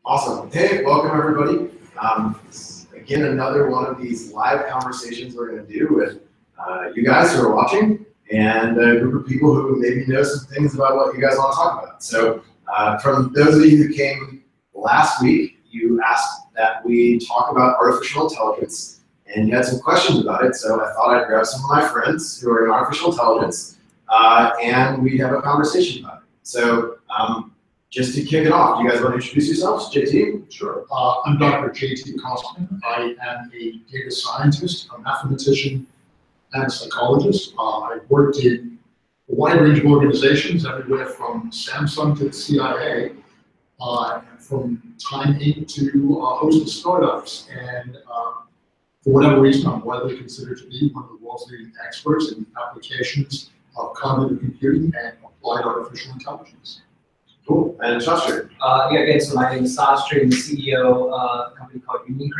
Awesome. Hey, welcome everybody. Again, another one of these live conversations we're going to do with you guys who are watching and a group of people who maybe know some things about what you guys want to talk about. So from those of you who came last week, you asked that we talk about artificial intelligence and you had some questions about it. So I thought I'd grab some of my friends who are in artificial intelligence and we'd have a conversation about it. So just to kick it off, do you guys want to introduce yourselves? JT? Sure. I'm Dr. JT Kostman. I am a data scientist, a mathematician, and a psychologist. I've worked in a wide range of organizations, everywhere from Samsung to the CIA, from Time Inc. to a host of startups. And for whatever reason, I'm widely considered to be one of the world's leading experts in applications of cognitive computing and applied artificial intelligence. Cool. And Shastri? Yeah, again, so my name is Shastri. I'm the CEO of a company called Union.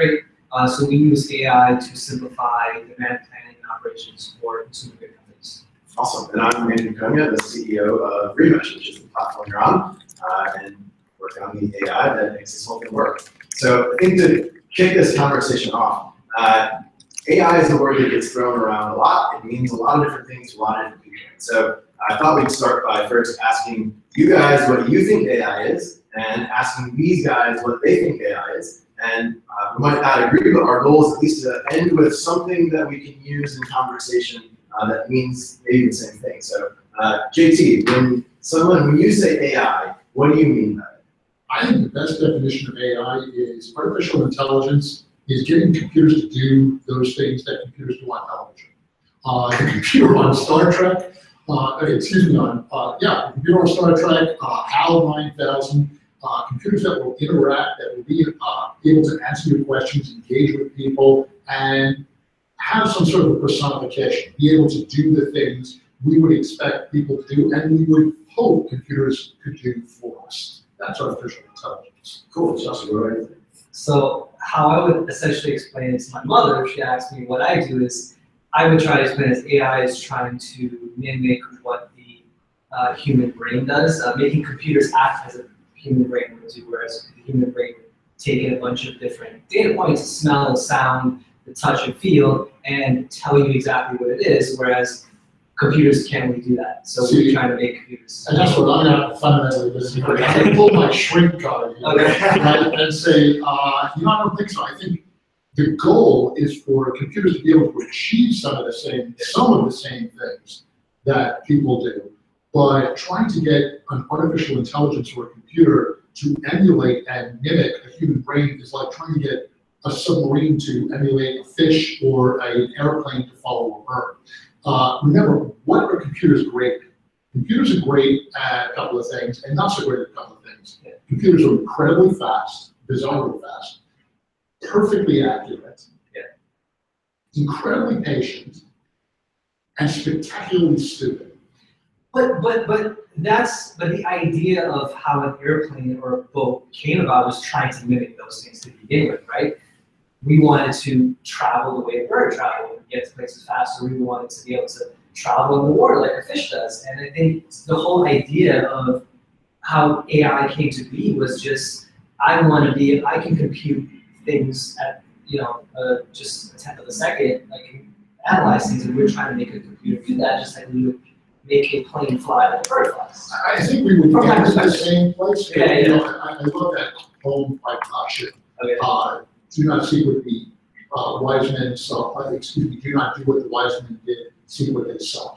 So we use AI to simplify demand planning and operations for consumer good companies. Awesome. And I'm Andrew Konya, the CEO of Remesh, which is the platform you're on, and working on the AI that makes this whole thing work. So I think to kick this conversation off, AI is a word that gets thrown around a lot. It means a lot of different things to a lot of different people. So I thought we'd start by first asking you guys what you think AI is, and asking these guys what they think AI is. And we might not agree, but our goal is at least to end with something that we can use in conversation that means maybe the same thing. So JT, when you say AI, what do you mean by it? I think the best definition of AI is artificial intelligence is getting computers to do those things that computers do on television. The computer on Star Trek, computer on Star Trek, HAL 9000, computers that will interact, that will be able to answer your questions, engage with people, and have some sort of a personification, be able to do the things we would expect people to do, and we would hope computers could do for us. That's artificial intelligence. Cool. Shastri, what do you think? So how I would essentially explain it to my mother, if she asked me what I do, is I would try to explain as AI is trying to mimic what the human brain does, making computers act as a human brain would do, whereas the human brain taking a bunch of different data points, smell, sound, the touch and feel, and tell you exactly what it is, whereas computers can't really do that. So we're trying to make computers. And that's what I'm not fundamentally listening to. I can pull my shrink card and say, I don't think so. I think the goal is for computers to be able to achieve some of the same things that people do, but trying to get an artificial intelligence or a computer to emulate and mimic a human brain is like trying to get a submarine to emulate a fish or an airplane to follow a bird. Remember, what are computers great at? Computers are great at a couple of things and not so great at a couple of things. Yeah. Computers are incredibly fast, bizarrely fast, perfectly accurate, incredibly patient, and spectacularly stupid. But the idea of how an airplane or a boat came about was trying to mimic those things to begin with, right? We wanted to travel the way a bird traveled and get to places faster. We wanted to be able to travel in the water like a fish does. And I think the whole idea of how AI came to be was just, I can compute things at just a tenth of a second. I can analyze things, and we're trying to make a computer do that, just like we would make a plane fly like a bird flies. I think we would get to the same place. Yeah. I love that poem by Tasha. Okay. Do not see what the wise men saw. Do not do what the wise men did. See what they saw.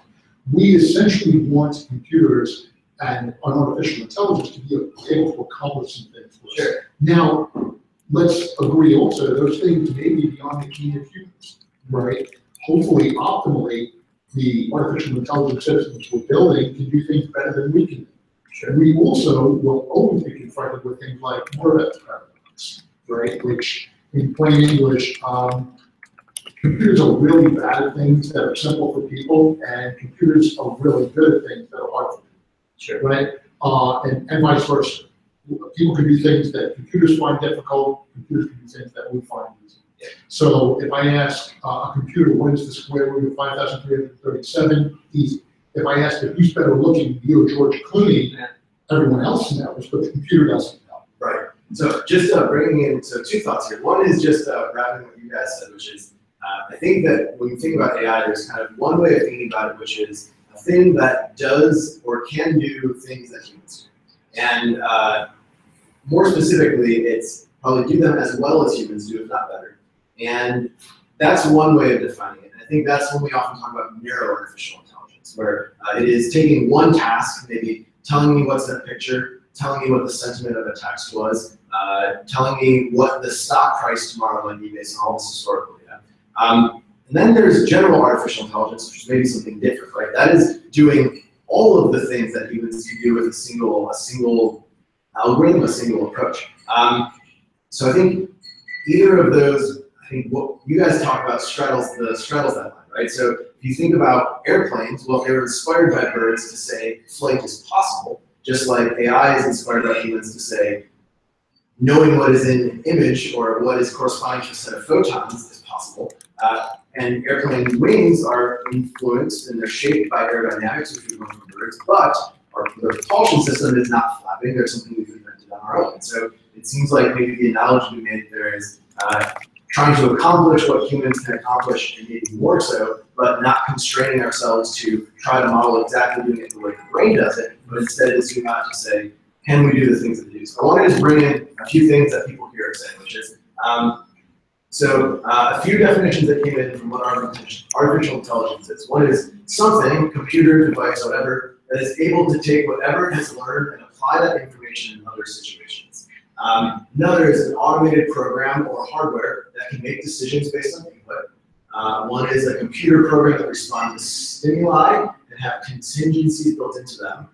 We essentially want computers and artificial intelligence to be able to accomplish some things for us. Sure. Now, let's agree also those things may be beyond the key of humans, right? Hopefully, optimally, the artificial intelligence systems we're building can do things better than we can do. Sure. We also will always be confronted with things like Moravec's paradox, right? Which, in plain English, computers are really bad at things that are simple for people, and computers are really good at things that are hard for people. Sure. Right? And vice versa. People can do things that computers find difficult, computers can do things that we find easy. Yeah. So if I ask a computer, what is the square root of 5,337? Easy. If I ask it, who's better looking, you or George Clooney, everyone else knows, but the computer doesn't know. Right. So just bringing in, so two thoughts here. One is just wrapping what you guys said, which is, I think that when you think about AI, there's kind of one way of thinking about it, which is a thing that does or can do things that humans do. And more specifically, it's probably do them as well as humans do, if not better. And that's one way of defining it. And I think that's when we often talk about narrow artificial intelligence, where it is taking one task, maybe telling me what's in a picture, telling me what the sentiment of a text was, telling me what the stock price tomorrow might be based on all this historical data. And then there's general artificial intelligence, which is maybe something different, right? That is doing all of the things that humans can do with a single algorithm, a single approach. So I think either of those, I think what you guys talk about straddles that line, right? So if you think about airplanes, well, they were inspired by birds to say flight is possible, just like AI is inspired by humans to say knowing what is in an image or what is corresponding to a set of photons is possible. And airplane wings are influenced and they're shaped by aerodynamics, which we learn from birds, but their propulsion system is not flapping. There's something we've invented on our own. And so it seems like maybe the analogy we made there is trying to accomplish what humans can accomplish and maybe more so, but not constraining ourselves to try to model exactly doing it the way the brain does it, but instead to zoom out to say, can we do the things that we do? So I want to just bring in a few things that people here are saying, which is, a few definitions that came in from what artificial intelligence is. One is something, computer, device, whatever, that is able to take whatever it has learned and apply that information in other situations. Another is an automated program or hardware that can make decisions based on input. One is a computer program that responds to stimuli and have contingencies built into them.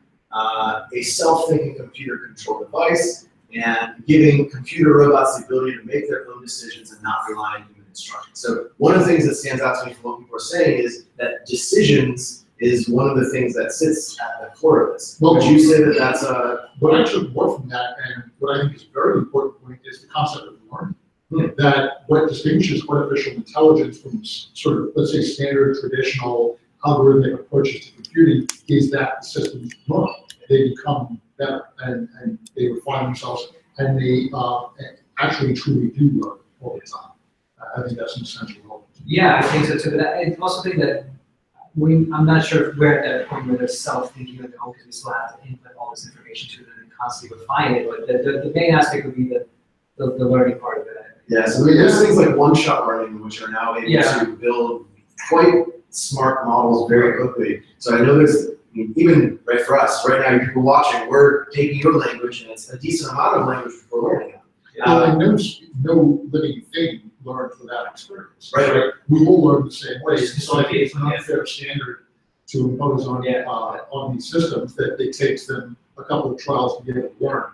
A self-thinking computer-controlled device, and giving computer robots the ability to make their own decisions and not rely on human instruction. So one of the things that stands out to me from what people are saying is that decisions is one of the things that sits at the core of this. Well, would you say that that's a... What I took more from that, and what I think is a very important point, is the concept of learning. That what distinguishes artificial intelligence from sort of, let's say, standard, traditional, algorithmic approaches to computing is that the systems learn. They become better and they refine themselves and they actually truly do learn all the time. I think that's an essential role. Yeah, I think so too. But I also think that I'm not sure we're at that point where they're self-thinking on their own because we still have to input all this information to them and constantly refine it. But the main aspect would be the learning part of it. Yeah, so there's things like one-shot learning, which are now able to build quite smart models very quickly. So I know there's, even right for us, right now, people watching, we're taking your language, and it's a decent amount of language we're learning. No living thing learned from that experience. Right. We all learn the same way. So I think it's an unfair standard to impose on these systems that it takes them a couple of trials to get it to learn.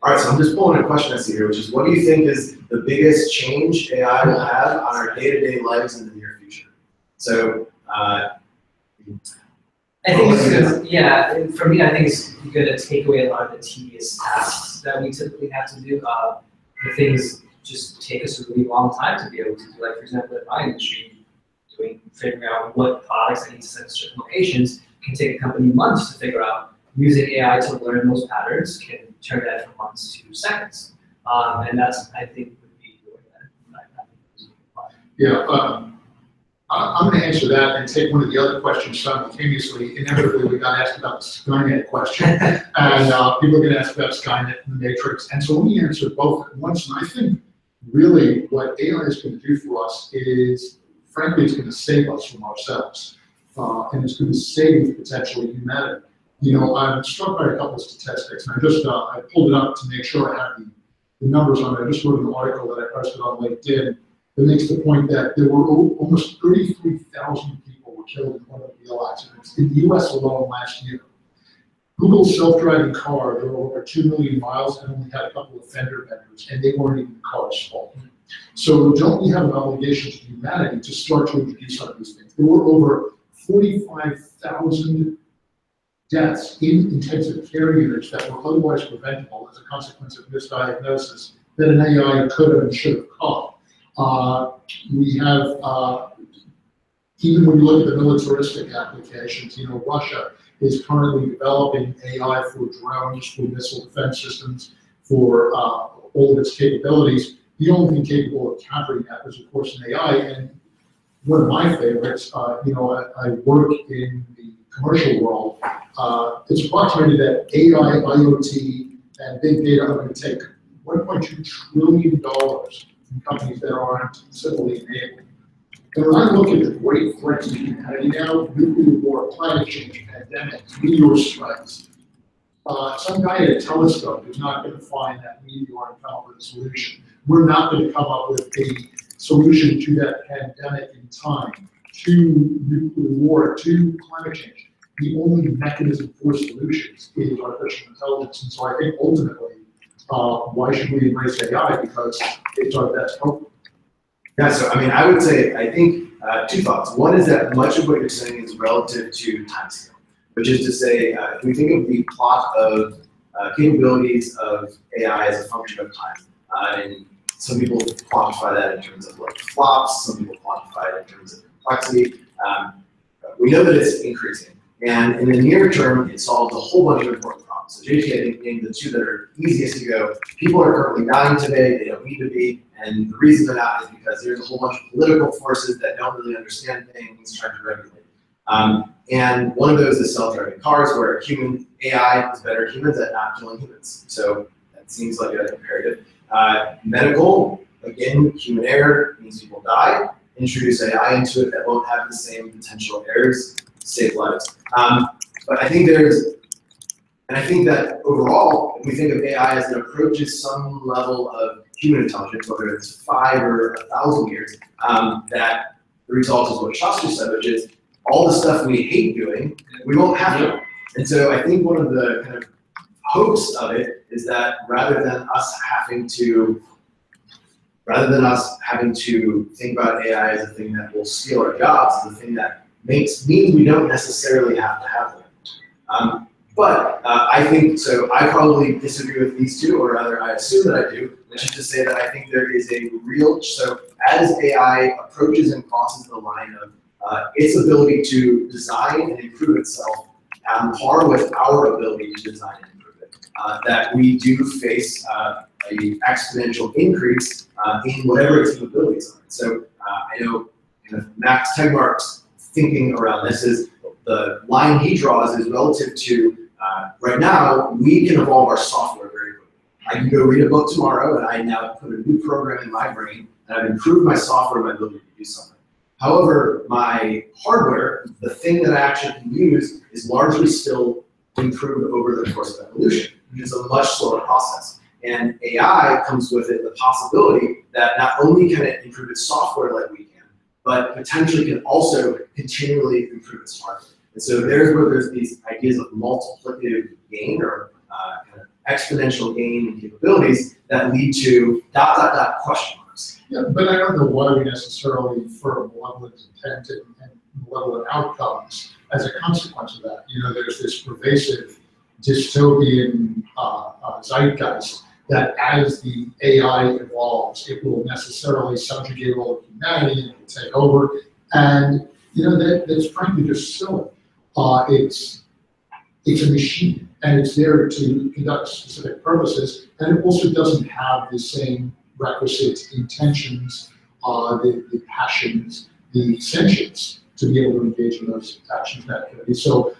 All right, so I'm just pulling a question I see here, which is, what do you think is the biggest change AI will have on our day-to-day lives in the near future? So, I think it's gonna, for me, I think it's gonna take away a lot of the tedious tasks that we typically have to do. The things just take us a really long time to be able to do. Like, for example, in my industry, figuring out what products I need to send to certain locations can take a company months to figure out. Using AI to learn those patterns can turn that from months to seconds. And that's, I think, would be doing that. Yeah, I'm going to answer that and take one of the other questions simultaneously. Inevitably, we got asked about the Skynet question, and people are going to ask about Skynet and the Matrix. And so let me answer both at once. And I think really what AI is going to do for us is, frankly, it's going to save us from ourselves. And it's going to save potentially humanity. You know, I'm struck by a couple of statistics, and I just I pulled it up to make sure I have the numbers on it. I just wrote an article that I posted on LinkedIn that makes the point that there were almost 33,000 people were killed in automobile accidents in the U.S. alone last year. Google's self-driving car drove over 2 million miles and only had a couple of fender benders, and they weren't even the car's fault. So don't we have an obligation to humanity to start to introduce some of these things? There were over 45,000 deaths in intensive care units that were otherwise preventable as a consequence of misdiagnosis that an AI could have and should have caught. We have, even when you look at the militaristic applications, you know, Russia is currently developing AI for drones, for missile defense systems, for all of its capabilities. The only thing capable of countering that is, of course, an AI. And one of my favorites, I work in the commercial world. It's approximated that AI, IoT, and big data are going to take $1.2 trillion from companies that aren't civilly enabled. And when I look at the great threats to humanity now, nuclear war, climate change, pandemics, meteor strikes, some guy at a telescope is not going to find that meteor and come up with a solution. We're not going to come up with a solution to that pandemic in time, to nuclear war, to climate change. The only mechanism for solutions is artificial intelligence. And so I think ultimately, why should we embrace AI? Because it's our best hope. Yeah, so I mean, I would say, I think two thoughts. One is that much of what you're saying is relative to timescale, which is to say, if we think of the plot of capabilities of AI as a function of time, and some people quantify that in terms of like flops, some people quantify it in terms of complexity. We know that it's increasing. And in the near term, it solves a whole bunch of important problems. So JT, I think, named the two that are easiest to go. People are currently dying today, they don't need to be. And the reason they're not is because there's a whole bunch of political forces that don't really understand things, trying to regulate. And one of those is self-driving cars, where human AI is better at humans at not killing humans. So that seems like an imperative. Medical, again, human error means people die. Introduce AI into it that won't have the same potential errors, save lives. But I think I think that overall, if we think of AI as it approaches some level of human intelligence, whether it's 5 or 1,000 years, that the result is what Shastri said, which is all the stuff we hate doing, we won't have to. And so I think one of the kind of hopes of it is that rather than us having to think about AI as a thing that will steal our jobs, as a thing that means we don't necessarily have to have them. But I think, so I probably disagree with these two, or rather I assume that I do, which is to say that I think there is a real, so as AI approaches and crosses the line of its ability to design and improve itself on par with our ability to design and improve it, that we do face an exponential increase in whatever its capabilities are. So I know kind of Max Tegmark's thinking around this is the line he draws is relative to right now, we can evolve our software very quickly. I can go read a book tomorrow, and I now put a new program in my brain, and I've improved my software, my ability to do something. However, my hardware, the thing that I actually can use, is largely still improved over the course of evolution, which is a much slower process. And AI comes with it the possibility that not only can it improve its software like we can, but potentially can also continually improve its hardware. And so there's where there's these ideas of multiplicative gain or kind of exponential gain in capabilities that lead to ... question marks. Yeah, but I don't know why we necessarily infer malevolent intent and malevolent outcomes as a consequence of that. You know, there's this pervasive dystopian zeitgeist that as the AI evolves, it will necessarily subjugate all of humanity, it will take over, and you know that's frankly just silly. It's a machine, and it's there to conduct specific purposes, and it also doesn't have the same requisite intentions, the passions, the sentience to be able to engage in those actions and activities. So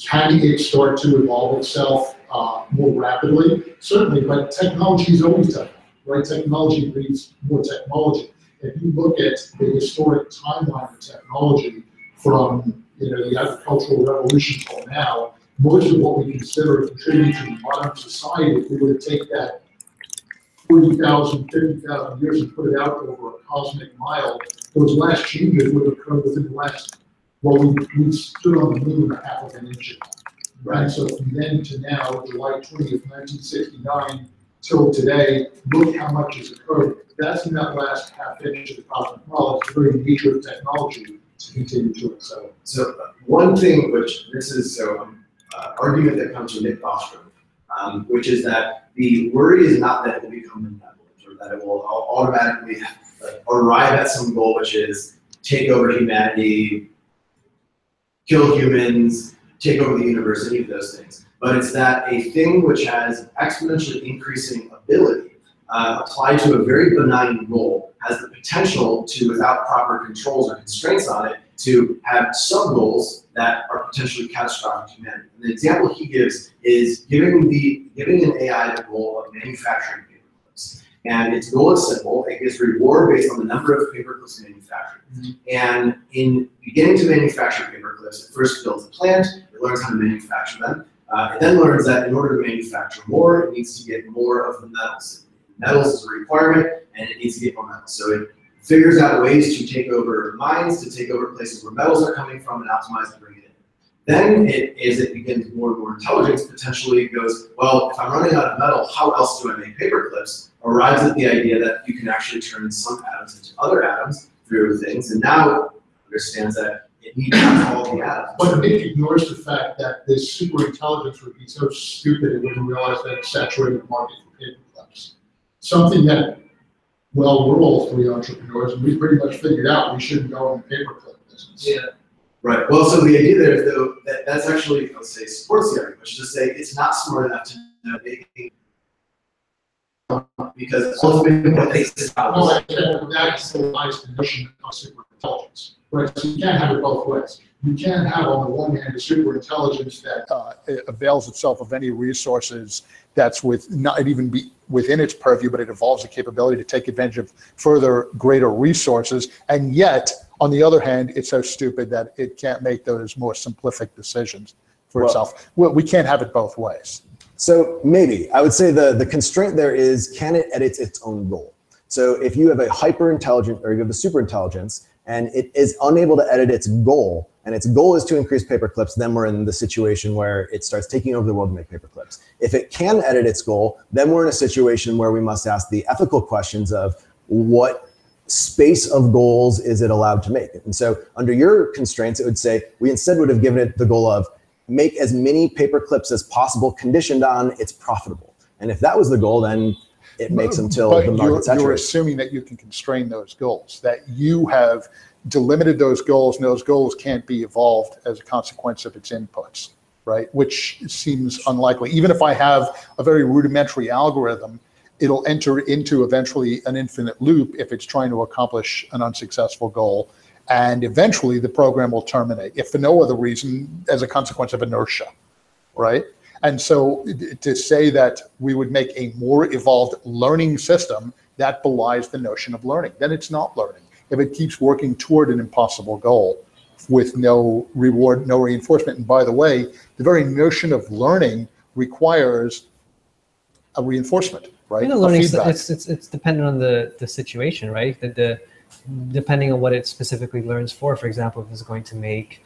can it start to evolve itself more rapidly? Certainly, but technology is always tough, right? Technology breeds more technology. If you look at the historic timeline of technology from the agricultural revolution till now, most of what we consider contributing to modern society, if we were to take that 40,000, 50,000 years and put it out over a cosmic mile, those last changes would occur within the last, we stood on the moon a half of an inch ago, right? So from then to now, July 20th, 1969, till today, look how much has occurred. That's in that last half inch of the cosmic mile. It's the very nature of technology to continue to excel. So one thing, which this is argument that comes from Nick Bostrom, which is that the worry is not that it will become benevolent or that it will automatically arrive at some goal, which is take over humanity, kill humans, take over the universe, any of those things. But it's that a thing which has exponentially increasing ability applied to a very benign goal has the potential to, without proper controls or constraints on it, to have sub-goals that are potentially catastrophic to humanity. And the example he gives is giving an AI the goal of manufacturing paperclips. And its goal is simple. It gives reward based on the number of paperclips manufactured. And in beginning to manufacture paperclips, it first builds a plant, it learns how to manufacture them. It then learns that in order to manufacture more, it needs to get more of the metals. Metals is a requirement, and it needs to get more metals. So it figures out ways to take over mines, to take over places where metals are coming from, and optimize to bring it in. Then, as it begins more and more intelligence, potentially it goes, well, if I'm running out of metal, how else do I make paperclips? Arrives at the idea that you can actually turn some atoms into other atoms through things, and now understands that it needs all the atoms. But it ignores the fact that this super intelligence would be so stupid it wouldn't realize that it's saturated the market for paperclips. Something that, well, we're all three entrepreneurs, and we pretty much figured out we shouldn't go in the paperclip business. Yeah. Right. Well, so the idea there is, though, that's actually, I would say, supports the argument, which is to say it's not smart enough to know making, because ultimately what they say That's the nice notion of super intelligence. Right. So you can't have it both ways. You can't have, on the one hand, a super intelligence that avails itself of any resources that's not even be within its purview, but it evolves the capability to take advantage of further greater resources. And yet, on the other hand, it's so stupid that it can't make those more simplific decisions for itself. Well, we can't have it both ways. So maybe, I would say the constraint there is, can it edit its own goal? So if you have a hyper intelligent, or you have a super intelligence, and it is unable to edit its goal, and its goal is to increase paperclips, then we're in the situation where it starts taking over the world to make paperclips. If it can edit its goal, then we're in a situation where we must ask the ethical questions of what space of goals is it allowed to make. And so under your constraints, it would say, we instead would have given it the goal of make as many paperclips as possible conditioned on it's profitable. And if that was the goal, then it makes until the market saturates. You're assuming that you can constrain those goals, that you have delimited those goals, and those goals can't be evolved as a consequence of its inputs, right? Which seems unlikely. Even if I have a very rudimentary algorithm, it'll enter into eventually an infinite loop if it's trying to accomplish an unsuccessful goal. And eventually the program will terminate, if for no other reason, as a consequence of inertia, right? And so to say that we would make a more evolved learning system, that belies the notion of learning. Then it's not learning. If it keeps working toward an impossible goal with no reward, no reinforcement. And by the way, the very notion of learning requires a reinforcement, right? Learning, it's dependent on the situation, right? Depending on what it specifically learns for example, if it's going to make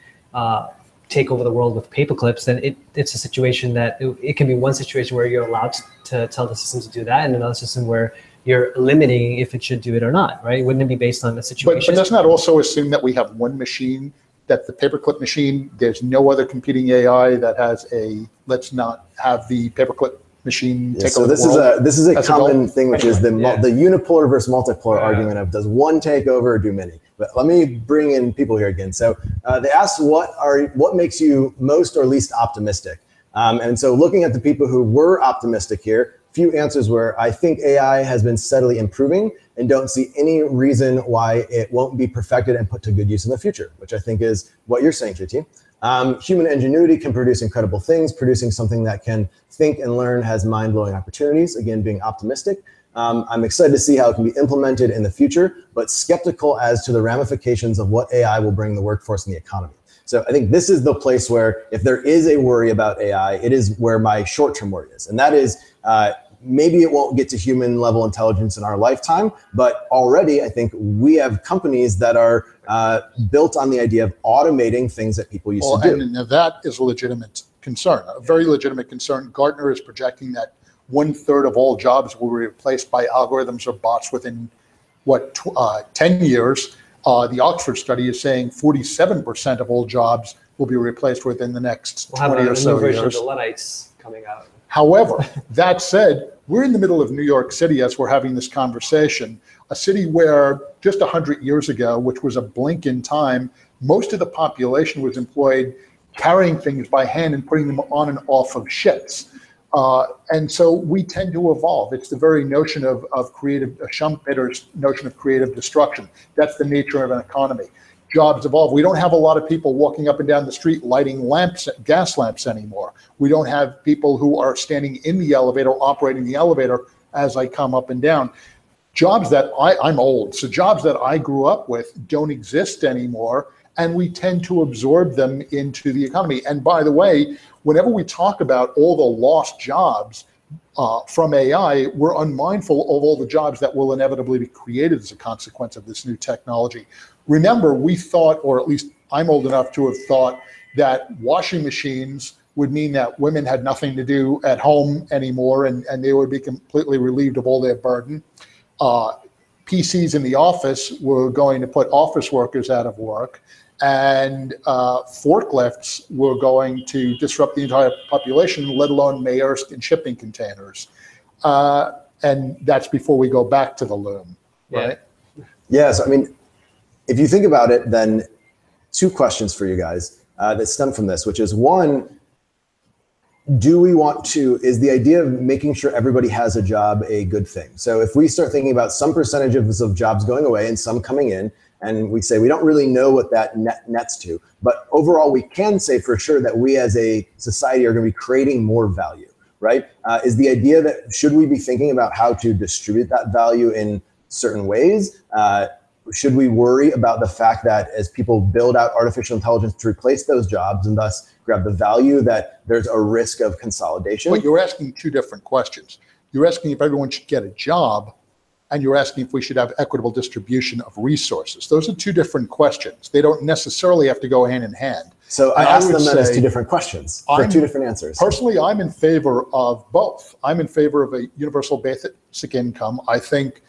take over the world with paperclips, then it's a situation that it can be one situation where you're allowed to tell the system to do that, and another system where you're limiting if it should do it or not, right? Wouldn't it be based on the situation? But doesn't that also assume that we have one machine, that the paperclip machine, there's no other competing AI that has let's not have the paperclip machine take over the world? This is a common thing, which is the unipolar versus multipolar argument of does one take over or do many? But let me bring in people here again. So they asked what makes you most or least optimistic? And so looking at the people who were optimistic here, few answers were, I think AI has been steadily improving and don't see any reason why it won't be perfected and put to good use in the future, which I think is what you're saying, JT. Human ingenuity can produce incredible things. Producing something that can think and learn has mind-blowing opportunities, again, being optimistic. I'm excited to see how it can be implemented in the future, but skeptical as to the ramifications of what AI will bring the workforce and the economy. So I think this is the place where if there is a worry about AI, it is where my short-term worry is. And that is maybe it won't get to human level intelligence in our lifetime, but already I think we have companies that are built on the idea of automating things that people used to do. And that is a legitimate concern, a very legitimate concern. Gartner is projecting that 1/3 of all jobs will be replaced by algorithms or bots within, 10 years. The Oxford study is saying 47% of all jobs will be replaced within the next 20 or so years. Version of the Luddites coming out. However, that said, we're in the middle of New York City as we're having this conversation, a city where just 100 years ago, which was a blink in time, most of the population was employed carrying things by hand and putting them on and off of ships. And so we tend to evolve. It's the very notion of creative, Schumpeter's notion of creative destruction. That's the nature of an economy. Jobs evolve. We don't have a lot of people walking up and down the street lighting lamps, gas lamps anymore. We don't have people who are standing in the elevator, operating the elevator as I come up and down. Jobs that I'm old, so jobs that I grew up with don't exist anymore, and we tend to absorb them into the economy. And by the way, whenever we talk about all the lost jobs from AI, we're unmindful of all the jobs that will inevitably be created as a consequence of this new technology. Remember, we thought, or at least I'm old enough to have thought, that washing machines would mean that women had nothing to do at home anymore, and they would be completely relieved of all their burden. PCs in the office were going to put office workers out of work, and forklifts were going to disrupt the entire population, let alone Maersk and shipping containers. And that's before we go back to the loom, right? Yes, I mean, if you think about it, then two questions for you guys that stem from this, which is one, do we want to, is the idea of making sure everybody has a job a good thing? So if we start thinking about some percentages of jobs going away and some coming in, and we say we don't really know what that nets to, but overall we can say for sure that we as a society are going to be creating more value, right? Is the idea that should we be thinking about how to distribute that value in certain ways? Should we worry about the fact that as people build out artificial intelligence to replace those jobs and thus grab the value, that there's a risk of consolidation? But you're asking two different questions. You're asking if everyone should get a job, and you're asking if we should have equitable distribution of resources. Those are two different questions. They don't necessarily have to go hand in hand. So I asked them that as two different questions for two different answers. Personally, I'm in favor of both. I'm in favor of a universal basic income. I think,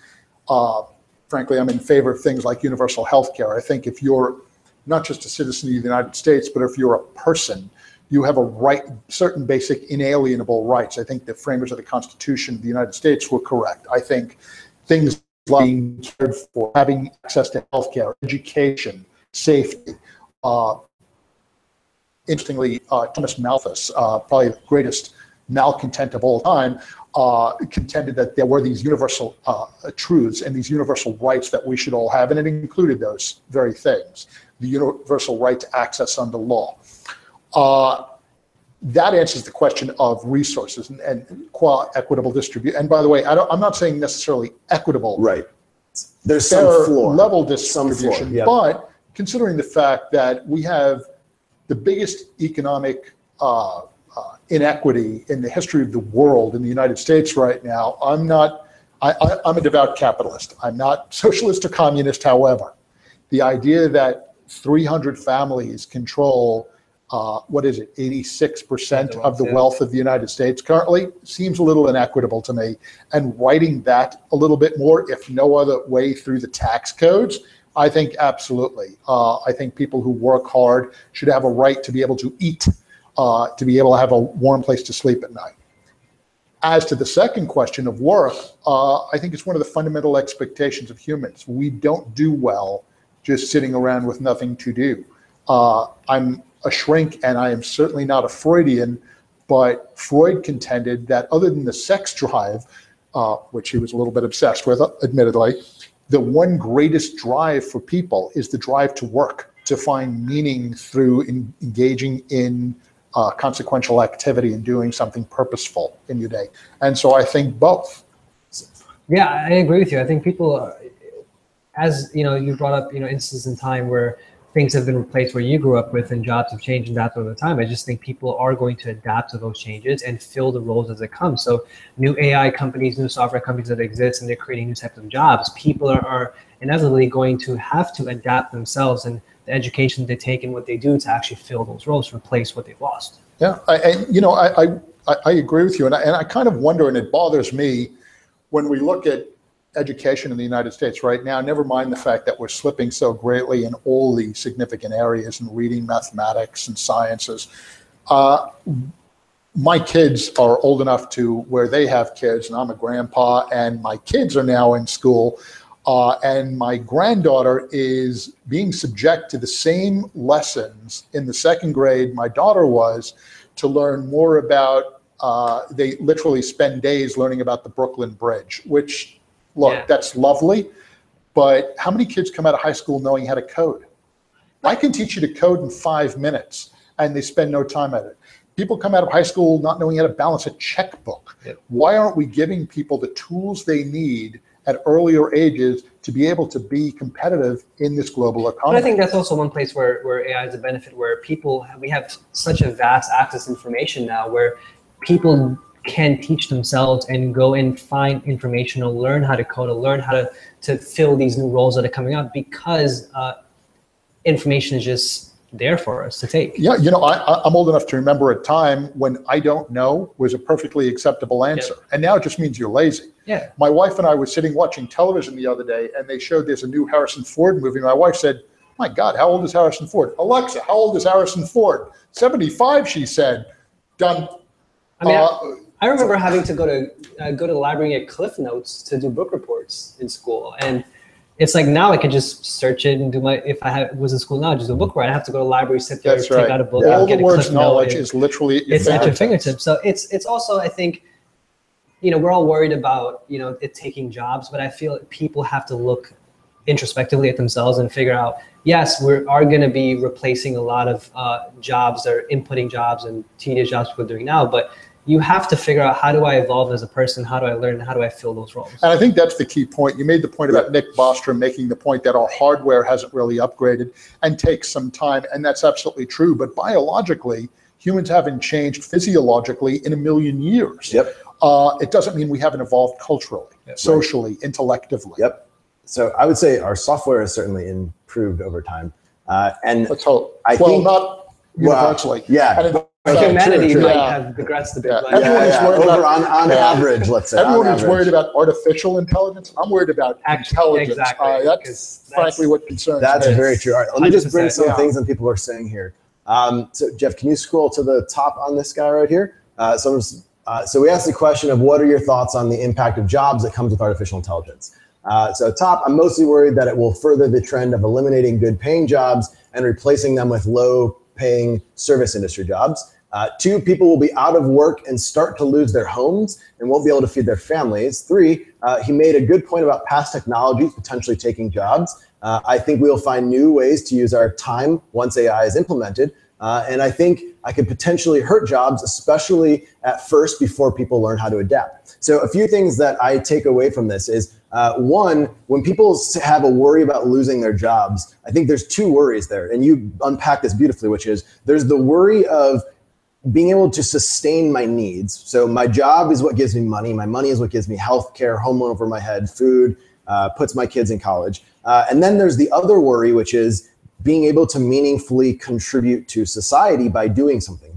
frankly, I'm in favor of things like universal health care. I think if you're not just a citizen of the United States, but if you're a person, you have a right, certain basic inalienable rights. I think the framers of the Constitution of the United States were correct. I think things like being cared for, having access to health care, education, safety. Interestingly, Thomas Malthus, probably the greatest malcontent of all time, contended that there were these universal truths and these universal rights that we should all have, and it included those very things. The universal right to access under law. That answers the question of resources and equitable distribution. And by the way, I'm not saying necessarily equitable. Right. There's some floor. Level distribution, yeah. But considering the fact that we have the biggest economic inequity in the history of the world in the United States right now, I'm a devout capitalist. I'm not socialist or communist, however. The idea that 300 families control, 86% of the wealth of the United States currently seems a little inequitable to me. And writing that a little bit more, if no other way through the tax codes, I think absolutely. I think people who work hard should have a right to be able to eat, to be able to have a warm place to sleep at night. As to the second question of work, I think it's one of the fundamental expectations of humans. We don't do well just sitting around with nothing to do. I'm a shrink, and I am certainly not a Freudian, but Freud contended that other than the sex drive, which he was a little bit obsessed with, admittedly, the one greatest drive for people is the drive to work, to find meaning through engaging in consequential activity and doing something purposeful in your day. And so I think both. Yeah, I agree with you. I think people, as you brought up, instances in time where things have been replaced where you grew up with and jobs have changed and adapted over time. I just think people are going to adapt to those changes and fill the roles as it comes. So new AI companies, new software companies that exist, and they're creating new types of jobs. People are inevitably going to have to adapt themselves and the education they take and what they do to actually fill those roles, replace what they've lost. Yeah, I agree with you. And I kind of wonder, and it bothers me when we look at education in the United States right now, never mind the fact that we're slipping so greatly in all the significant areas in reading, mathematics, and sciences. My kids are old enough to where they have kids, and I'm a grandpa, and my kids are now in school. And my granddaughter is being subject to the same lessons in the 2nd grade my daughter was, to learn more about, they literally spend days learning about the Brooklyn Bridge, which, look, that's lovely, but how many kids come out of high school knowing how to code? I can teach you to code in 5 minutes, and they spend no time at it. People come out of high school not knowing how to balance a checkbook. Why aren't we giving people the tools they need at earlier ages to be able to be competitive in this global economy? But I think that's also one place where AI is a benefit, where we have such a vast access to information now, where people can teach themselves and go and find information or learn how to code or learn how to fill these new roles that are coming up, because information is just there for us to take. Yeah, you know, I'm old enough to remember a time when I don't know was a perfectly acceptable answer. And now it just means you're lazy. Yeah. My wife and I were sitting watching television the other day, and they showed there's a new Harrison Ford movie. My wife said, my God, how old is Harrison Ford? Alexa, how old is Harrison Ford? 75, she said. Done. I mean, I remember having to go to the library and get Cliff Notes to do book reports in school. And it's like now I could just search it and do was in school now, just do a book report. I have to go to the library, sit there, take out a book, all get the a words Cliff knowledge note. is literally It's at your fingertips. So it's also, I think, you know, we're all worried about, you know, it taking jobs, but I feel like people have to look introspectively at themselves and figure out, yes, we are going to be replacing a lot of jobs that are inputting jobs and tedious jobs people are doing now, but you have to figure out, how do I evolve as a person? How do I learn? How do I fill those roles? And I think that's the key point. You made the point about Nick Bostrom making the point that our hardware hasn't really upgraded and takes some time, and that's absolutely true. But biologically, humans haven't changed physiologically in 1 million years. It doesn't mean we haven't evolved culturally, socially, intellectually. So I would say our software has certainly improved over time. And let's hope. I think, not universally. Humanity might have regrets to be like. On average, let's say. Everyone is worried about artificial intelligence. I'm worried about intelligence. Exactly. That's frankly what concerns me. That's very true. All right, let me just bring some 100%, things that people are saying here. So Jeff, can you scroll to the top on this guy right here? So we asked the question of, what are your thoughts on the impact of jobs that comes with artificial intelligence? So top, I'm mostly worried that it will further the trend of eliminating good paying jobs and replacing them with low paying service industry jobs. 2, people will be out of work and start to lose their homes and won't be able to feed their families. 3, he made a good point about past technologies potentially taking jobs. I think we'll find new ways to use our time once AI is implemented. And I think I could potentially hurt jobs, especially at first before people learn how to adapt. So a few things that I take away from this is, 1, when people have a worry about losing their jobs, I think there's 2 worries there. And you unpack this beautifully, which is there's the worry of being able to sustain my needs. So my job is what gives me money. My money is what gives me health care, home over my head, food, puts my kids in college. And then there's the other worry, which is being able to meaningfully contribute to society by doing something,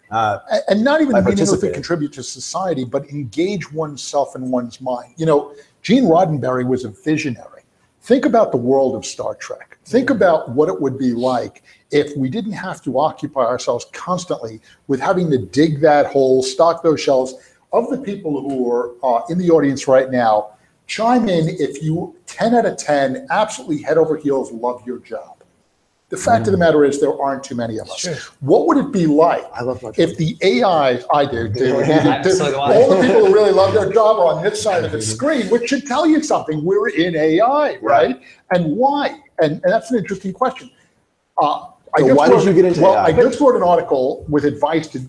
and not even meaningfully contribute to society, but engage oneself in one's mind. You know, Gene Roddenberry was a visionary. Think about the world of Star Trek. Think about what it would be like if we didn't have to occupy ourselves constantly with having to dig that hole, stock those shelves. Of the people who are in the audience right now, chime in if you, 10 out of 10, absolutely head over heels love your job. The fact of the matter is there aren't too many of us. Sure. What would it be like if the AI, I do, all the people who really love their job are on this side of the screen, which should tell you something. We're in AI, right? And why? And that's an interesting question. Why did you get into AI? I just wrote an article with advice to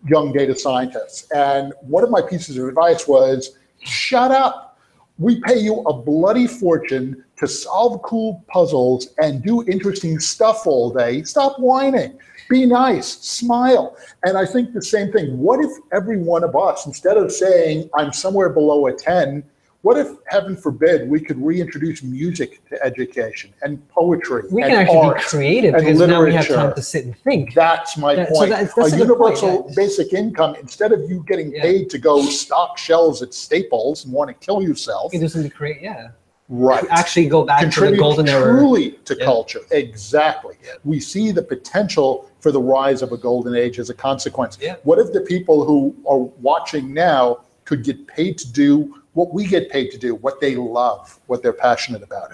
young data scientists. And one of my pieces of advice was, shut up. We pay you a bloody fortune to solve cool puzzles and do interesting stuff all day. Stop whining. Be nice. Smile. And I think the same thing. What if every one of us, instead of saying I'm somewhere below a 10, what if, heaven forbid, we could reintroduce music to education and poetry we and can actually art be creative and because literature. now we have time to sit and think. That's my point. So that's a universal point, basic income, instead of you getting paid to go stock shelves at Staples and want to kill yourself. You can do something to create, Right. Actually go back to the golden era. Truly to culture. Exactly. We see the potential for the rise of a golden age as a consequence. What if the people who are watching now could get paid to do what we get paid to do, what they love, what they're passionate about.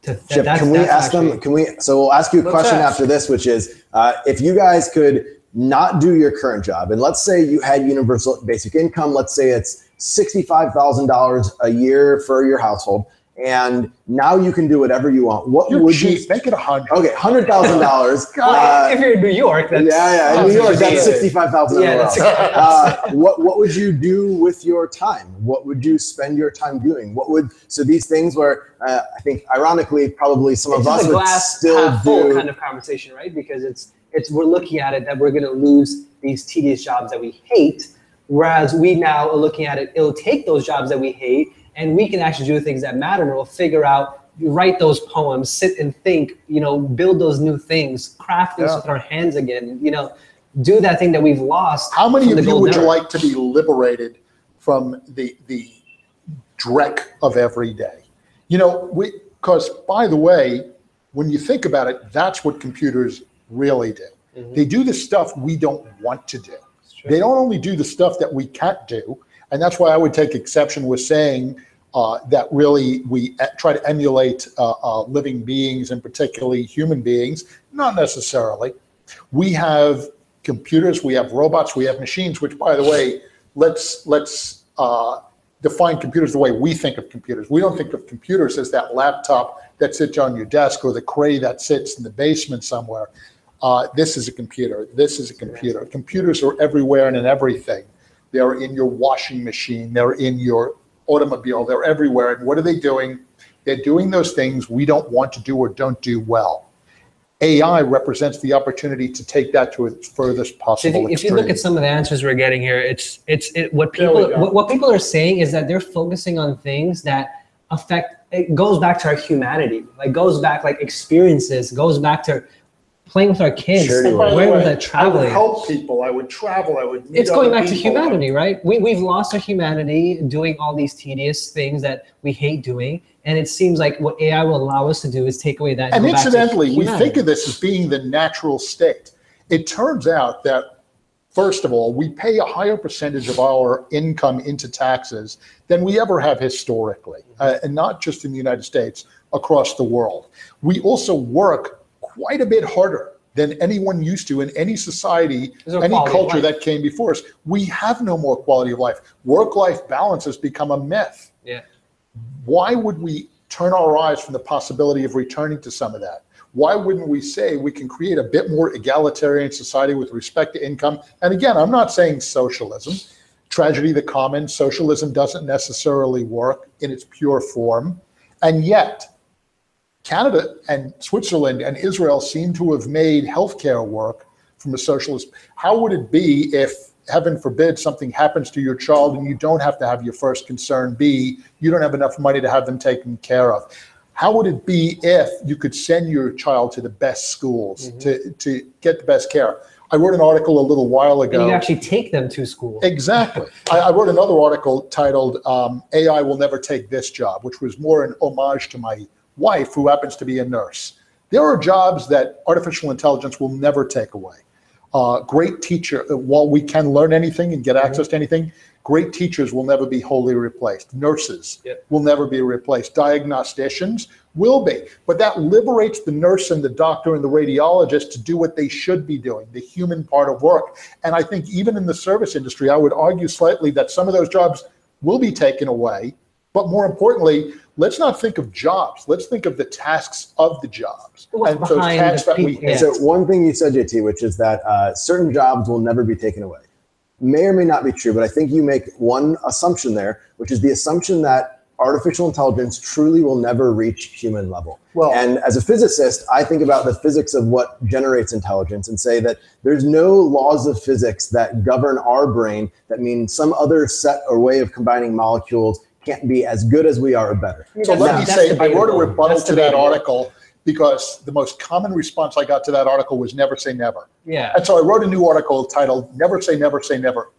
Chip, can we ask them, so we'll ask you a question after this, which is, if you guys could not do your current job, and let's say you had universal basic income, let's say it's $65,000 a year for your household, and now you can do whatever you want. What would you make it 100? Okay, $100,000. If you're in New York, that's in New York, that's 65,000. Yeah, what would you do with your time? What would you spend your time doing? So these things where I think ironically probably some of us would still full kind of conversation, right? Because it's we're looking at it that we're going to lose these tedious jobs that we hate, whereas we now are looking at it, it'll take those jobs that we hate, and we can actually do the things that matter. We'll figure out, write those poems, sit and think, build those new things, craft things with our hands again, do that thing that we've lost. How many of you would you like to be liberated from the dreck of every day? Because by the way, when you think about it, that's what computers really do. Mm-hmm. They do the stuff we don't want to do. They don't only do the stuff that we can't do. And that's why I would take exception with saying that really we try to emulate living beings, and particularly human beings. Not necessarily. We have computers, we have robots, we have machines, which, by the way, let's define computers the way we think of computers. We don't think of computers as that laptop that sits on your desk or the Cray that sits in the basement somewhere. This is a computer. This is a computer. Computers are everywhere and in everything. They're in your washing machine. They're in your automobile. They're everywhere. And what are they doing? They're doing those things we don't want to do or don't do well. AI represents the opportunity to take that to its furthest possible extreme. If you look at some of the answers we're getting here, what people are saying is that they're focusing on things that affect. It goes back to our humanity. Like goes back like experiences. Goes back to playing with our kids, traveling. I would help people. I would travel. I would. It's going back to humanity, right? We've lost our humanity doing all these tedious things that we hate doing, and it seems like what AI will allow us to do is take away that. And incidentally, we think of this as being the natural state. It turns out that, first of all, we pay a higher percentage of our income into taxes than we ever have historically, and not just in the United States, across the world. We also work quite a bit harder than anyone used to in any society, any culture that came before us. We have no more quality of life. Work-life balance has become a myth. Yeah. Why would we turn our eyes from the possibility of returning to some of that? Why wouldn't we say we can create a bit more egalitarian society with respect to income? And again, I'm not saying socialism. Tragedy of the commons, socialism doesn't necessarily work in its pure form. And yet, Canada and Switzerland and Israel seem to have made healthcare work from a socialist. How would it be if, heaven forbid, something happens to your child and you don't have to have your first concern be, you don't have enough money to have them taken care of? How would it be if you could send your child to the best schools to get the best care? I wrote an article a little while ago. And you actually take them to school. Exactly. I wrote another article titled AI Will Never Take This Job, which was more an homage to my wife, who happens to be a nurse. There are jobs that artificial intelligence will never take away. Great teacher, while we can learn anything and get access to anything, great teachers will never be wholly replaced. Nurses will never be replaced. Diagnosticians will be. But that liberates the nurse and the doctor and the radiologist to do what they should be doing, the human part of work. And I think even in the service industry, I would argue slightly that some of those jobs will be taken away. But more importantly, let's not think of jobs. Let's think of the tasks of the jobs. And those tasks that we hate. So one thing you said, JT, which is that certain jobs will never be taken away. May or may not be true, but I think you make one assumption there, which is the assumption that artificial intelligence truly will never reach human level. Well, and as a physicist, I think about the physics of what generates intelligence and say that there's no laws of physics that govern our brain that mean some other set or way of combining molecules can't be as good as we are or better. So let me say, I wrote a rebuttal to that article because the most common response I got to that article was never say never. Yeah. And so I wrote a new article titled Never Say Never Say Never,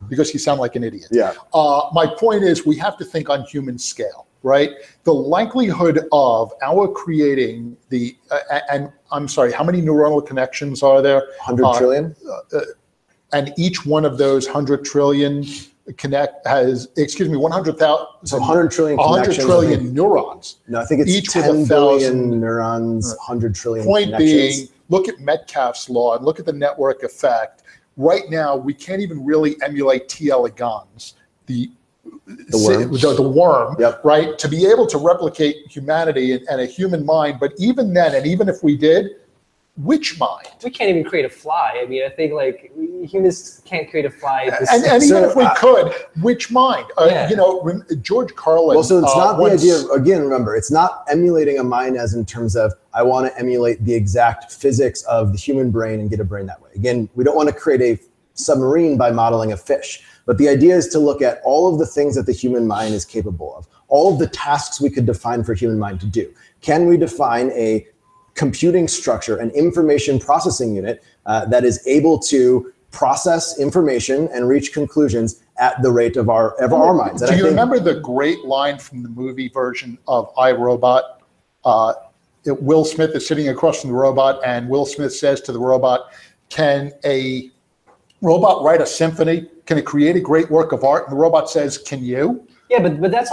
because you sound like an idiot. Yeah. My point is we have to think on human scale, right? The likelihood of our creating the, and I'm sorry, how many neuronal connections are there? 100 trillion. And each one of those 100 trillion 100,000. So 100 trillion 100 connections. trillion neurons. No, I think it's Each with 10 1,000 billion neurons, 100 trillion Point connections. being, look at Metcalfe's law and look at the network effect. Right now, we can't even really emulate T. elegans, the worm, Yep. right? To be able to replicate humanity and a human mind, but even then, and even if we did, which mind? We can't even create a fly. I mean, I think like humans can't create a fly. And even if we could, which mind? Yeah. You know, George Carlin. Well, so it's not the once- idea of, again, remember, it's not emulating a mind as in terms of, I want to emulate the exact physics of the human brain and get a brain that way. Again, we don't want to create a submarine by modeling a fish. But the idea is to look at all of the things that the human mind is capable of, all of the tasks we could define for human mind to do. Can we define a computing structure, an information processing unit that is able to process information and reach conclusions at the rate of our minds? And Do you remember the great line from the movie version of iRobot? Will Smith is sitting across from the robot, and Will Smith says to the robot, "Can a robot write a symphony? Can it create a great work of art?" And the robot says, "Can you?" Yeah, but that's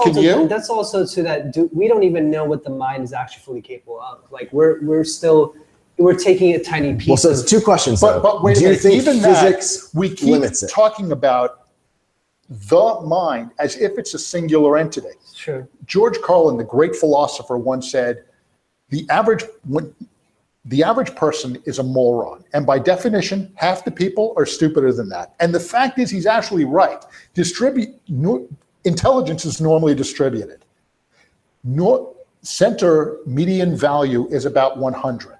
also to that we don't even know what the mind is actually fully capable of. Like we're taking a tiny piece. Well, so it's two questions. But wait a Do you minute, think even physics that, we keep limits it? talking about the mind as if it's a singular entity. Sure. George Carlin, the great philosopher, once said, the average person is a moron. And by definition, half the people are stupider than that. And the fact is, he's actually right. Intelligence is normally distributed. Center median value is about 100.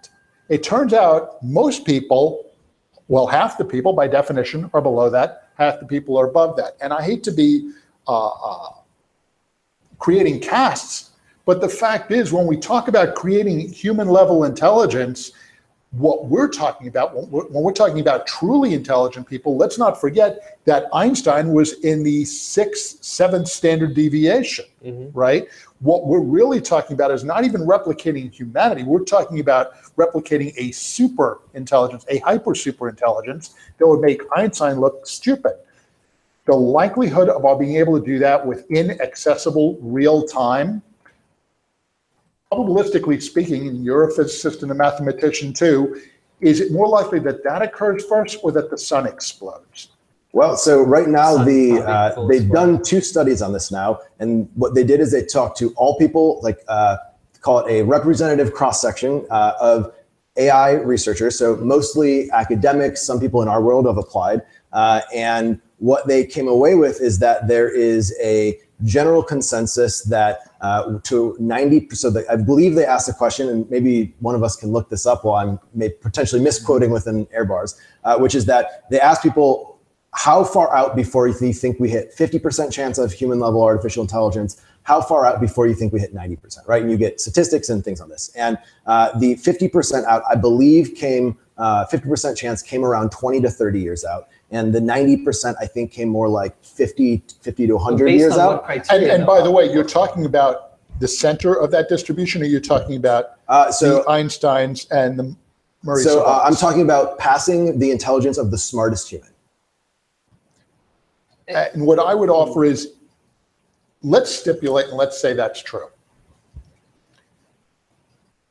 It turns out most people, well, half the people by definition are below that, half the people are above that. And I hate to be creating castes, but the fact is, when we talk about creating human level intelligence, what we're talking about, when we're talking about truly intelligent people, let's not forget that Einstein was in the 6th, 7th standard deviation, right? What we're really talking about is not even replicating humanity. We're talking about replicating a super intelligence, a hyper super intelligence that would make Einstein look stupid. The likelihood of our being able to do that within accessible real time, probabilistically speaking, and you're a physicist and a mathematician too, is it more likely that that occurs first or that the sun explodes? Well, so right now they've done 2 studies on this now, and what they did is they talked to all people, like call it a representative cross-section of AI researchers, so mostly academics, some people in our world have applied, and what they came away with is that there is a general consensus that to 90%, I believe they asked the question, and maybe one of us can look this up while I'm potentially misquoting within air bars, which is that they asked people, how far out before you think we hit 50% chance of human level artificial intelligence? How far out before you think we hit 90%, right? And you get statistics and things on this. And the 50% out, I believe 50% chance came around 20 to 30 years out. And the 90%, I think, came more like 50 to 100 years out. And by the way, you're talking about the center of that distribution, or you're talking about the Einsteins and the Murray So Savants? I'm talking about passing the intelligence of the smartest human. And what I would offer is, let's stipulate and let's say that's true.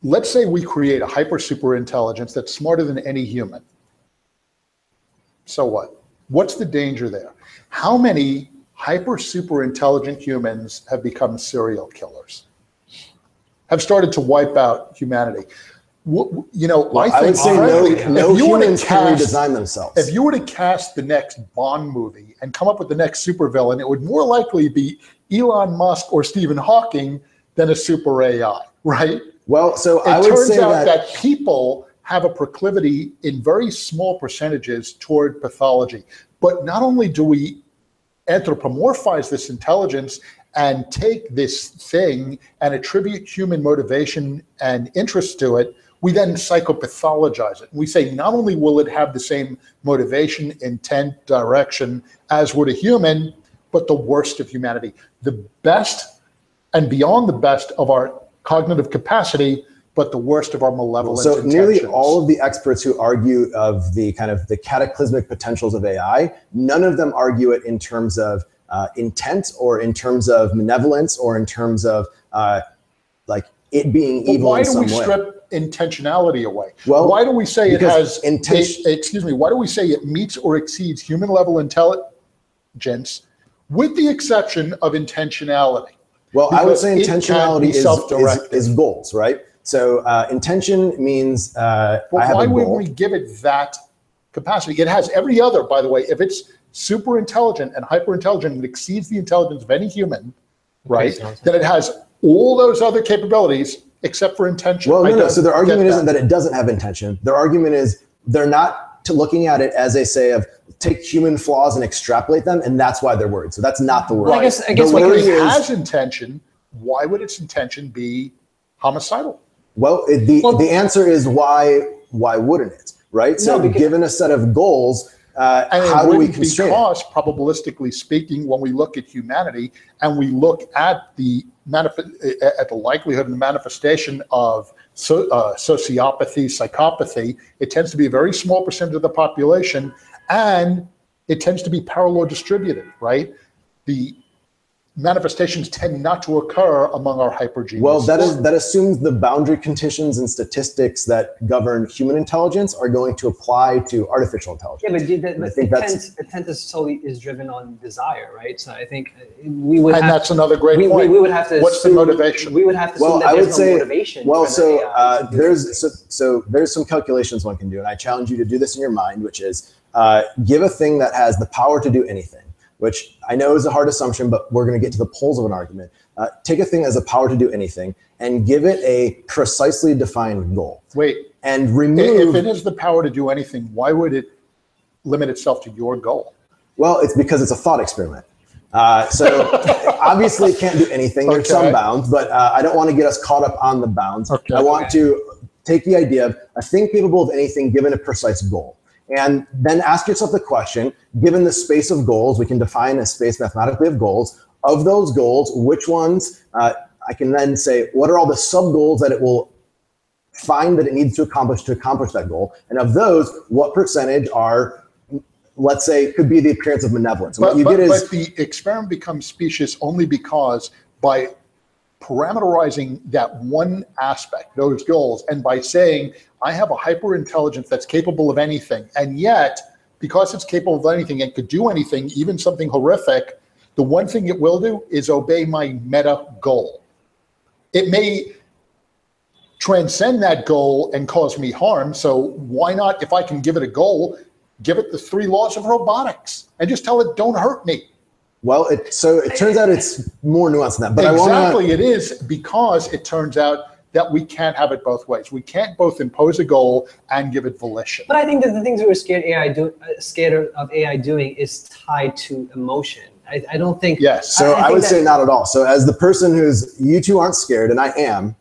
Let's say we create a hyper super intelligence that's smarter than any human. So what? What's the danger there? How many hyper super intelligent humans have become serial killers? Have started to wipe out humanity? You know, I would say no humans can redesign themselves. If you were to cast the next Bond movie and come up with the next supervillain, it would more likely be Elon Musk or Stephen Hawking than a super AI, right? Well, so I would say it turns out that people have a proclivity in very small percentages toward pathology. But not only do we anthropomorphize this intelligence and take this thing and attribute human motivation and interest to it, we then psychopathologize it. We say not only will it have the same motivation, intent, direction as would a human, but the worst of humanity. The best and beyond the best of our cognitive capacity, but the worst of our malevolent So nearly intentions. all of the experts who argue of the kind of the cataclysmic potentials of AI, none of them argue it in terms of intent or in terms of malevolence or in terms of like it being evil in some way. Why do we strip intentionality away? Well, why do we say it has intention? Why do we say it meets or exceeds human level intelligence with the exception of intentionality? Well, I would say Because it can't be intentionality self-directed. is goals, right? So intention means I have why a would goal. we give it that capacity? It has every other, by the way, if it's super intelligent and hyper intelligent and exceeds the intelligence of any human, right? Then it has all those other capabilities except for intention. Well, no. So their argument isn't that it doesn't have intention. Their argument is they're not looking at it as a say of take human flaws and extrapolate them, and that's why they're worried. So that's not the worry. I guess the because worry it is, has intention. Why would its intention be homicidal? well, the answer is why wouldn't it, right? So given a set of goals, how do we constrain it? Because probabilistically speaking, when we look at humanity and we look at the likelihood and the manifestation of sociopathy, psychopathy, it tends to be a very small percentage of the population, and it tends to be parallel distributed, right? The manifestations tend not to occur among our hypergeniuses. Well, that assumes the boundary conditions and statistics that govern human intelligence are going to apply to artificial intelligence. Yeah, but intent is driven on desire, right? So I think we would. And that's another great point. We would have to. What's the motivation? We would have to assume that there's no motivation. Well, there's some calculations one can do, and I challenge you to do this in your mind, which is give a thing that has the power to do anything, which I know is a hard assumption, but we're going to get to the poles of an argument. Take a thing that has the power to do anything and give it a precisely defined goal. Wait, and remove. If it has the power to do anything, why would it limit itself to your goal? Well, it's because it's a thought experiment. So obviously it can't do anything. There's some bounds, but I don't want to get us caught up on the bounds. I want to take the idea of a thing capable of anything given a precise goal. And then ask yourself the question, given the space of goals, we can define a space mathematically of goals. Of those goals, which ones, I can then say, what are all the sub-goals that it will find that it needs to accomplish that goal? And of those, what percentage are, let's say, could be the appearance of malevolence? But the experiment becomes specious only because by parameterizing that one aspect, those goals, and by saying, I have a hyper intelligence that's capable of anything, and yet, because it's capable of anything and could do anything, even something horrific, the one thing it will do is obey my meta goal. It may transcend that goal and cause me harm, so why not, if I can give it a goal, give it the 3 laws of robotics and just tell it, don't hurt me. Well, so it turns out it's more nuanced than that. But exactly, it is, because it turns out that we can't have it both ways. We can't both impose a goal and give it volition. But I think that the things we were scared of AI doing is tied to emotion. I don't think. Yes. So I would say not at all. So as the person you two aren't scared, and I am.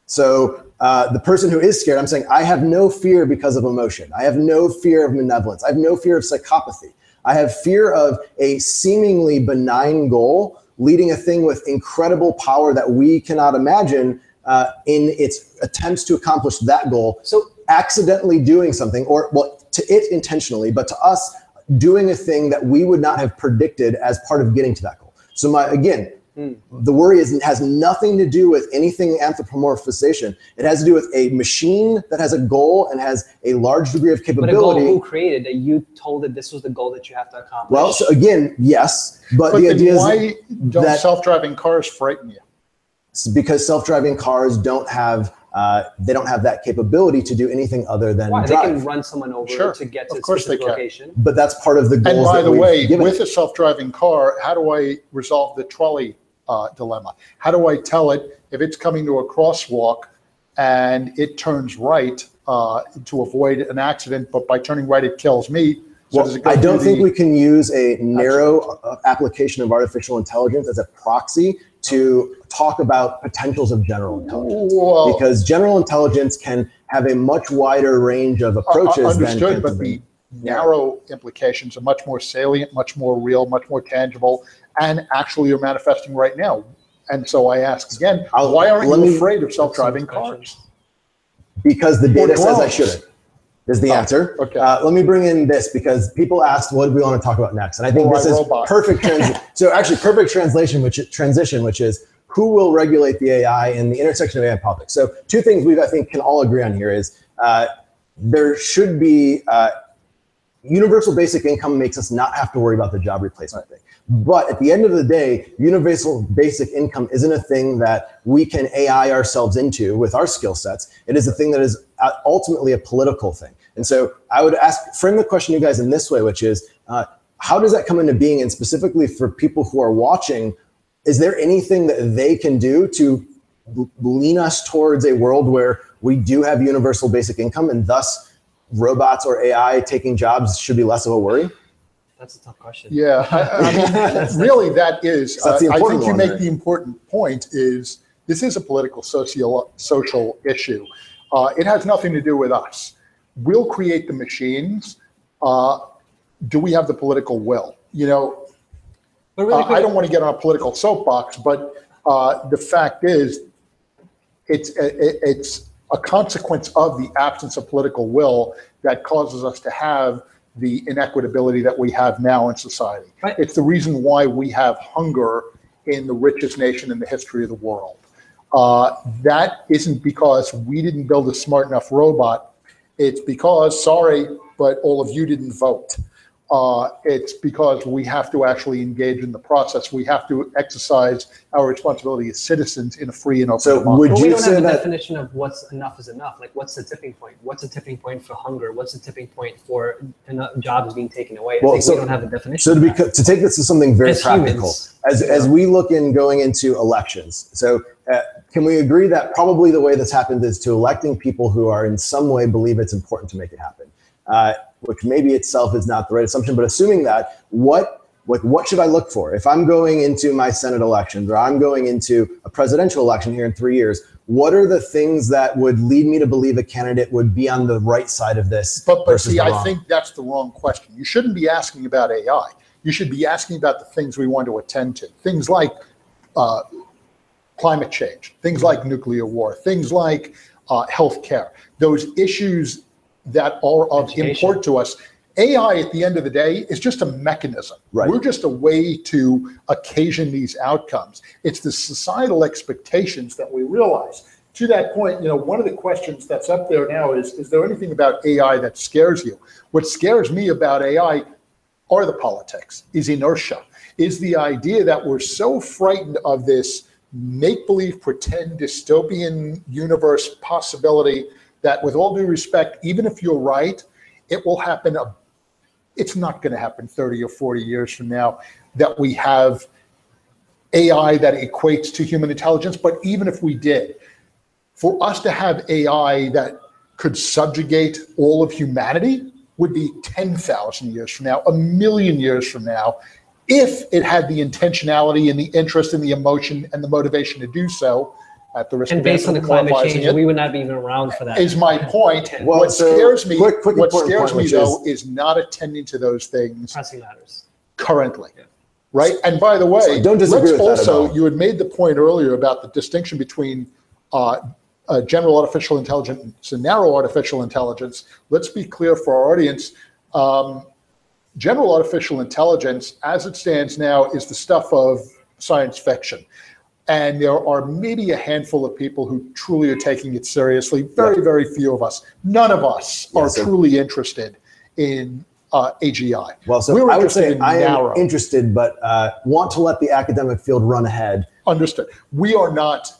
So the person who is scared, I'm saying I have no fear because of emotion. I have no fear of malevolence. I have no fear of psychopathy. I have fear of a seemingly benign goal leading a thing with incredible power that we cannot imagine in its attempts to accomplish that goal. So accidentally doing something, or well, to it intentionally, but to us doing a thing that we would not have predicted as part of getting to that goal. So the worry has nothing to do with anything anthropomorphization. It has to do with a machine that has a goal and has a large degree of capability. But a goal who created that you told it this was the goal that you have to accomplish? Well, so again, yes, but the idea is why don't self-driving cars frighten you? It's because self-driving cars don't have that capability to do anything other than drive. They can run someone over to get to a specific location. But that's part of the goals. And by the way, with a self-driving car, how do I resolve the trolley dilemma? How do I tell it if it's coming to a crosswalk and it turns right to avoid an accident, but by turning right it kills me? So well, I don't think we can use a narrow application of artificial intelligence as a proxy to talk about potentials of general intelligence. Well, because general intelligence can have a much wider range of approaches. Understood, but the narrow implications are much more salient, much more real, much more tangible, and actually are manifesting right now. And so I ask again, why aren't you afraid of self-driving cars? Because the data says I drones. shouldn't, is the answer. Okay. Let me bring in this because people asked what do we want to talk about next, and I think this is perfect perfect transition, which is who will regulate the AI and the intersection of AI and politics. So two things I think can all agree on here is there should be universal basic income makes us not have to worry about the job replacement thing. But at the end of the day, universal basic income isn't a thing that we can AI ourselves into with our skill sets. It is a thing that is ultimately a political thing. And so I would frame the question to you guys in this way, which is, how does that come into being? And specifically for people who are watching, is there anything that they can do to lean us towards a world where we do have universal basic income and thus robots or AI taking jobs should be less of a worry? That's a tough question. Yeah, I mean, really that is, I think you make the important point is this is a political social issue. It has nothing to do with us. We'll create the machines. Do we have the political will? You know, But really I don't want to get on a political soapbox, but the fact is it's a consequence of the absence of political will that causes us to have the inequitability that we have now in society. Right. It's the reason why we have hunger in the richest nation in the history of the world. That isn't because we didn't build a smart enough robot. It's because, sorry, but all of you didn't vote. It's because we have to actually engage in the process. We have to exercise our responsibility as citizens in a free and open democracy. But we don't have a definition of what's enough is enough. Like, what's the tipping point? What's the tipping point for hunger? What's the tipping point for jobs being taken away? I think we don't have a definition. So to take this to something very practical, as we look in going into elections, so can we agree that probably the way this happened is to electing people who are in some way believe it's important to make it happen? Which maybe itself is not the right assumption, but assuming that, what should I look for? If I'm going into my Senate elections or I'm going into a presidential election here in 3 years, what are the things that would lead me to believe a candidate would be on the right side of this? But see, I think that's the wrong question. You shouldn't be asking about AI. You should be asking about the things we want to attend to. Things like climate change, things like nuclear war, things like healthcare. Those issues that are of import to us. AI at the end of the day is just a mechanism. Right. We're just a way to occasion these outcomes. It's the societal expectations that we realize. To that point, you know, one of the questions that's up there now is there anything about AI that scares you? What scares me about AI are the politics, is inertia, is the idea that we're so frightened of this make-believe, pretend dystopian universe possibility that, with all due respect, even if you're right, it will happen. It's not going to happen 30 or 40 years from now that we have AI that equates to human intelligence. But even if we did, for us to have AI that could subjugate all of humanity would be 10,000 years from now, 1,000,000 years from now, if it had the intentionality and the interest and the emotion and the motivation to do so. At the risk and of based on the climate change, we would not be even around for that. Is my point. Well, what scares me, which though, is not attending to those things pressing matters currently. Right? And by the way, don't disagree with that at all. You had made the point earlier about the distinction between general artificial intelligence and narrow artificial intelligence. Let's be clear for our audience. General artificial intelligence, as it stands now, is the stuff of science fiction. And there are maybe a handful of people who truly are taking it seriously. Very, very few of us. None of us are truly interested in AGI. Well, so I would say I am interested, but want to let the academic field run ahead. Understood. We are not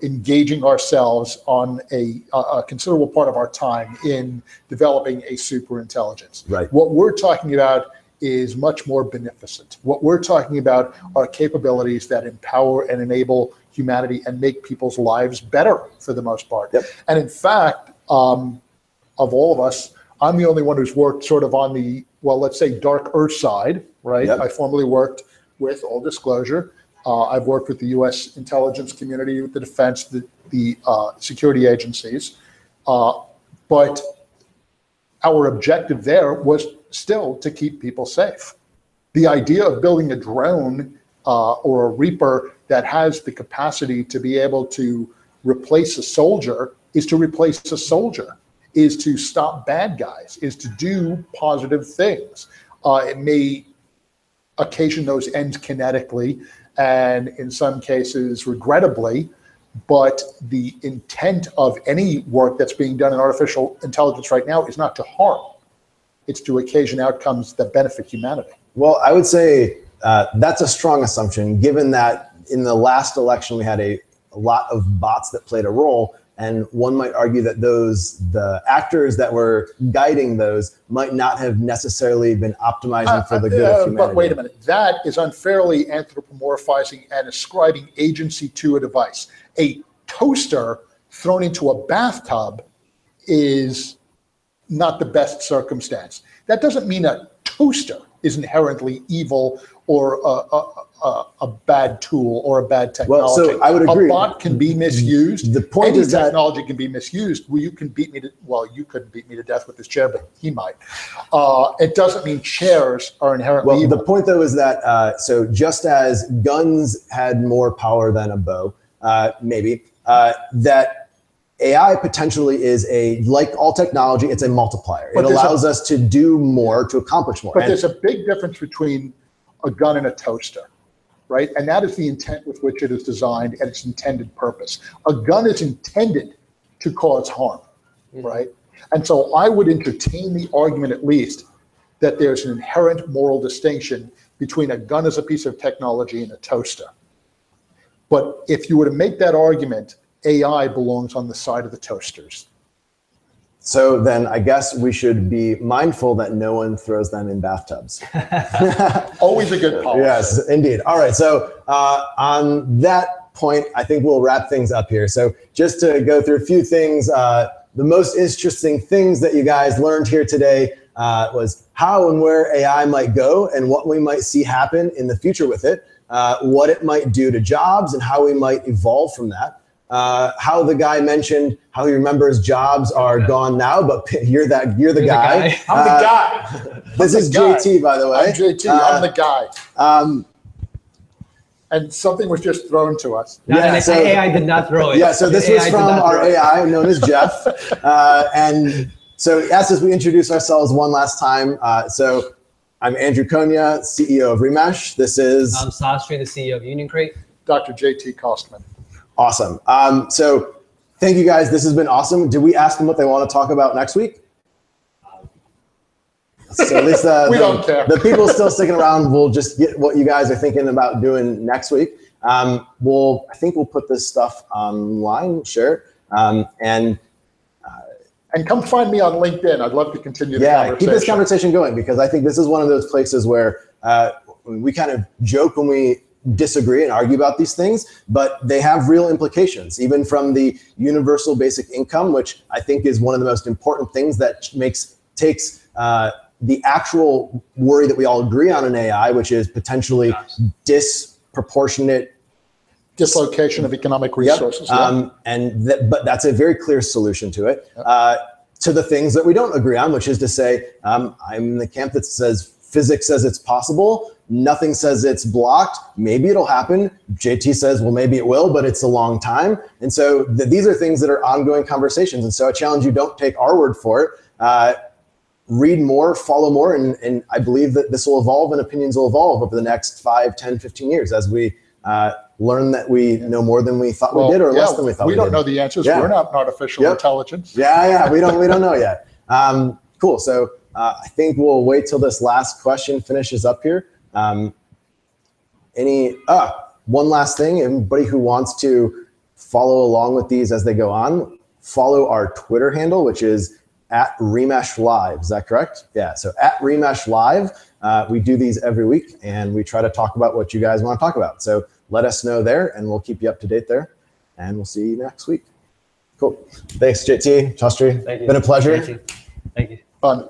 engaging ourselves on a considerable part of our time in developing a super intelligence. Right. What we're talking about is much more beneficent. What we're talking about are capabilities that empower and enable humanity and make people's lives better for the most part. Yep. And in fact, of all of us, I'm the only one who's worked sort of on the, well, let's say dark earth side, right? Yep. I formerly worked with, all disclosure, I've worked with the US intelligence community, with the defense, the security agencies. But our objective there was still to keep people safe. The idea of building a drone or a Reaper that has the capacity to be able to replace a soldier is to replace a soldier, is to stop bad guys, is to do positive things. It may occasion those ends kinetically, and in some cases, regrettably, but the intent of any work that's being done in artificial intelligence right now is not to harm. It's to occasion outcomes that benefit humanity. Well, I would say that's a strong assumption, given that in the last election, we had a lot of bots that played a role. And one might argue that the actors that were guiding those might not have necessarily been optimizing for the good of humanity. But wait a minute, that is unfairly anthropomorphizing and ascribing agency to a device. A toaster thrown into a bathtub is not the best circumstance. That doesn't mean a toaster is inherently evil or a bad tool or a bad technology. Well, so I would agree. A bot can be misused. The point is that technology can be misused. Well, you can beat me to, well, you couldn't beat me to death with this chair, but he might. It doesn't mean chairs are inherently evil. The point though is that, so just as guns had more power than a bow, maybe, that AI potentially is like all technology, it's a multiplier. It allows us to do more, to accomplish more. But there's a big difference between a gun and a toaster, right? And that is the intent with which it is designed and its intended purpose. A gun is intended to cause harm, right? And so I would entertain the argument at least that there's an inherent moral distinction between a gun as a piece of technology and a toaster. But if you were to make that argument, AI belongs on the side of the toasters. So then I guess we should be mindful that no one throws them in bathtubs. Always a good policy. Yes, indeed. All right, so on that point, I think we'll wrap things up here. So just to go through a few things, the most interesting things that you guys learned here today was how and where AI might go and what we might see happen in the future with it, what it might do to jobs and how we might evolve from that. How the guy mentioned how he remembers jobs are gone now, but you're the guy. I'm the guy. This is JT, by the way. I'm JT. I'm the guy. And something was just thrown to us. So AI did not throw it. Yeah, so this was from our AI known as Jeff. And so he asked us we introduce ourselves one last time. So I'm Andrew Konya, CEO of Remesh. This is... I'm Shastri, the CEO of Union Crate. Dr. JT Kostman. Awesome. So thank you guys. This has been awesome. Did we ask them what they want to talk about next week? So at least we don't care. The people still sticking around will just get what you guys are thinking about doing next week. I think we'll put this stuff online, sure. And come find me on LinkedIn. I'd love to continue the conversation. Keep this conversation going because I think this is one of those places where we kind of joke when we disagree and argue about these things, but they have real implications, even from the universal basic income, which I think is one of the most important things that takes the actual worry that we all agree on in AI, which is potentially disproportionate dislocation of economic resources. Yep. But that's a very clear solution to it. To the things that we don't agree on, which is to say, I'm in the camp that says physics says it's possible. Nothing says it's blocked. Maybe it'll happen. JT says, well, maybe it will, but it's a long time. And so these are things that are ongoing conversations. And so I challenge you, don't take our word for it. Read more, follow more. And I believe that this will evolve and opinions will evolve over the next 5, 10, 15 years as we learn that we know more than we thought we did or less than we thought we did. We don't know the answers. We're not artificial intelligence. We don't know yet. Cool. So I think we'll wait till this last question finishes up here. One last thing, everybody who wants to follow along with these as they go on, follow our Twitter handle, which is @RemeshLive. Is that correct? Yeah, so @RemeshLive. We do these every week and we try to talk about what you guys want to talk about. So let us know there and we'll keep you up to date there and we'll see you next week. Cool. Thanks, JT, Shastri. Thank you. Been a pleasure. Thank you. Fun.